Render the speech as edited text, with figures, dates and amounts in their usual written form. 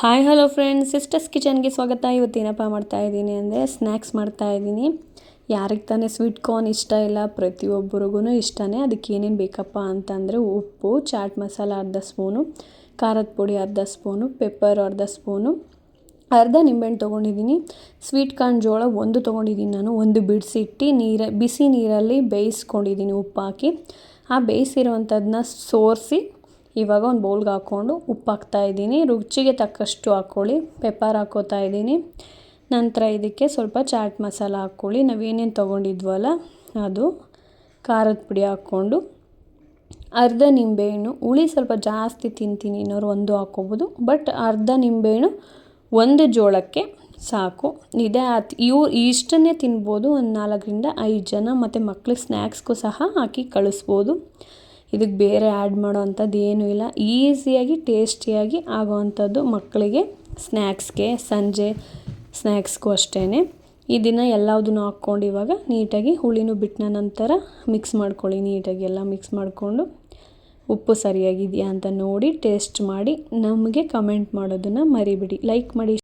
Hi hello friends, sisters ಕಿಚನ್ಗೆ ಸ್ವಾಗತ. ಇವತ್ತೇನಪ್ಪ ಮಾಡ್ತಾಯಿದ್ದೀನಿ ಅಂದರೆ ಸ್ನ್ಯಾಕ್ಸ್ ಮಾಡ್ತಾಯಿದ್ದೀನಿ. ಯಾರಿಗೆ ತಾನೇ ಸ್ವೀಟ್ ಕಾರ್ನ್ ಇಷ್ಟ ಇಲ್ಲ, ಪ್ರತಿಯೊಬ್ಬರಿಗೂ ಇಷ್ಟನೇ. ಅದಕ್ಕೆ ಏನೇನು ಬೇಕಪ್ಪ ಅಂತಂದರೆ ಉಪ್ಪು, ಚಾಟ್ ಮಸಾಲ ಅರ್ಧ ಸ್ಪೂನು, ಖಾರದ ಪುಡಿ ಅರ್ಧ ಸ್ಪೂನು, ಪೆಪ್ಪರ್ ಅರ್ಧ ಸ್ಪೂನು, ಅರ್ಧ ನಿಂಬೆಹಣ್ಣು ತೊಗೊಂಡಿದ್ದೀನಿ. ಸ್ವೀಟ್ ಕಾರ್ನ್ ಜೋಳ ಒಂದು ತೊಗೊಂಡಿದ್ದೀನಿ ನಾನು. ಒಂದು ಬಿಡಿಸಿಟ್ಟು ಬಿಸಿ ನೀರಲ್ಲಿ ಬೇಯಿಸ್ಕೊಂಡಿದ್ದೀನಿ ಉಪ್ಪು ಹಾಕಿ. ಆ ಬೇಯಿಸಿರೋವಂಥದ್ದನ್ನ ಸೋರಿಸಿ ಇವಾಗ ಒಂದು ಬೌಲ್ಗೆ ಹಾಕ್ಕೊಂಡು ಉಪ್ಪು ಹಾಕ್ತಾಯಿದ್ದೀನಿ. ರುಚಿಗೆ ತಕ್ಕಷ್ಟು ಹಾಕ್ಕೊಳ್ಳಿ. ಪೆಪ್ಪರ್ ಹಾಕ್ಕೋತಾ ಇದ್ದೀನಿ. ನಂತರ ಇದಕ್ಕೆ ಸ್ವಲ್ಪ ಚಾಟ್ ಮಸಾಲ ಹಾಕ್ಕೊಳ್ಳಿ. ನಾವೇನೇನು ತೊಗೊಂಡಿದ್ವಲ್ಲ ಅದು, ಖಾರದ ಪುಡಿ ಹಾಕ್ಕೊಂಡು, ಅರ್ಧ ನಿಂಬೆಹಣ್ಣು. ಹುಳಿ ಸ್ವಲ್ಪ ಜಾಸ್ತಿ ತಿಂತೀನಿ ಇನ್ನೋರು ಒಂದು ಹಾಕ್ಕೋಬೋದು, ಬಟ್ ಅರ್ಧ ನಿಂಬೆಹಣ್ಣು ಒಂದು ಜೋಳಕ್ಕೆ ಸಾಕು. ಇಷ್ಟನ್ನೇ ತಿನ್ಬೋದು ಒಂದು 4-5 ಜನ. ಮತ್ತು ಮಕ್ಳಿಗೆ ಸ್ನ್ಯಾಕ್ಸ್ಗೂ ಸಹ ಹಾಕಿ ಕಳಿಸ್ಬೋದು. ಇದಕ್ಕೆ ಬೇರೆ ಆ್ಯಡ್ ಮಾಡೋ ಅಂಥದ್ದು ಏನೂ ಇಲ್ಲ. ಈಸಿಯಾಗಿ ಟೇಸ್ಟಿಯಾಗಿ ಆಗೋವಂಥದ್ದು ಮಕ್ಕಳಿಗೆ ಸ್ನ್ಯಾಕ್ಸ್ಗೆ, ಸಂಜೆ ಸ್ನ್ಯಾಕ್ಸ್ಗೂ ಅಷ್ಟೇ. ಇದನ್ನು ಎಲ್ಲದನ್ನು ಹಾಕ್ಕೊಂಡು ಇವಾಗ ನೀಟಾಗಿ ಹುಳಿನೂ ಬಿಟ್ಟ ನಂತರ ಮಿಕ್ಸ್ ಮಾಡ್ಕೊಳ್ಳಿ. ನೀಟಾಗಿ ಎಲ್ಲ ಮಿಕ್ಸ್ ಮಾಡಿಕೊಂಡು ಉಪ್ಪು ಸರಿಯಾಗಿದೆಯಾ ಅಂತ ನೋಡಿ ಟೇಸ್ಟ್ ಮಾಡಿ ನಮಗೆ ಕಮೆಂಟ್ ಮಾಡೋದನ್ನು ಮರಿಬೇಡಿ. ಲೈಕ್ ಮಾಡಿ.